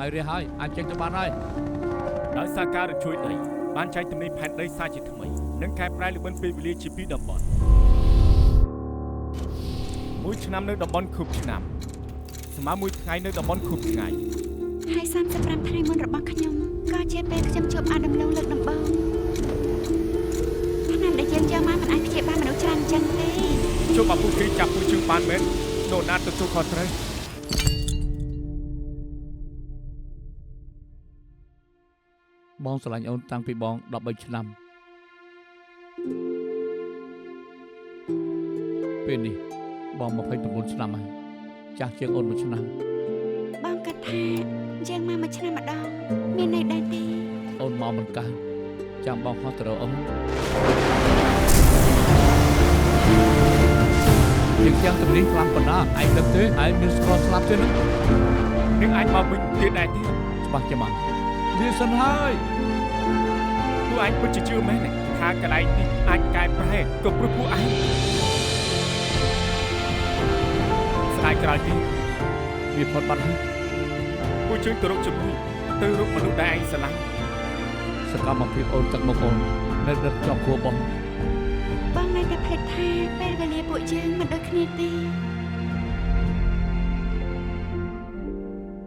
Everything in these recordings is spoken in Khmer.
ហើយរះហើយអាចចេញទៅបានហើយដោយសារការរជួយដីបានចែកទំនេរផែនដីសាជាថ្មីនិងកែប្រែល្បិនពេលវេលាជាពីរតំបន់មួយឆ្នាំនៅតំបន់ខូបឆ្នាំស្មើមួយថ្ងៃនៅតំបន់ខូបថ្ងៃហើយ35ថ្ងៃមុនរបស់ខ្ញុំក៏ជាពេលខ្ញុំជួបអាដំឡូងលើកដំបូងថ្នាំដែលយើងយកមកមិនអាចព្យាបាលមនុស្សច្រើនអញ្ចឹងទេជួបបាពូគេចាប់ពូជើងបានមែនដូណាត់ទទួលខុសត្រូវបងស្រឡាញ់អូនតាំងពីបង13ឆ្នាំពេលនេះបង29ឆ្នាំហើយចាស់ជាងអូន1ឆ្នាំបងគិតថាយើងមក1ឆ្នាំម្ដងមានន័យដែរទេអូនមកមិនកើតចាំបងហោះទៅរកអូនជាងទាំងទំនេរខ្លាំងប៉ុណ្ណាឯងដឹងទេឯងមានស្គាល់ស្លាប់ទេនឹងអាចមកវិញទៀតដែរទេច្បាស់ចាំមកវាសិនហើយពួកឯងពិតជាជឿមែនថាកន្លែងនេះអាចកែប្រែក៏ព្រោះពួកឯងស្ដាយក្រោយទីវាផុតបាត់ហើយពួកជើងទៅរកជាមួយទៅរកមនុស្សដែលឯងស្រឡាញ់សកម្មភាពអូនទឹកមកអូននៅដិតជាប់ខួរបងនៅតែភ្លេចថាពេលវេលាពួកយើងមិនដូចគ្នាទេ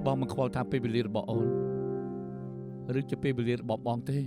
បងមិនខ្វល់ថាពេលវេលារបស់អូនឬជាពេលវេលារបស់បងទេ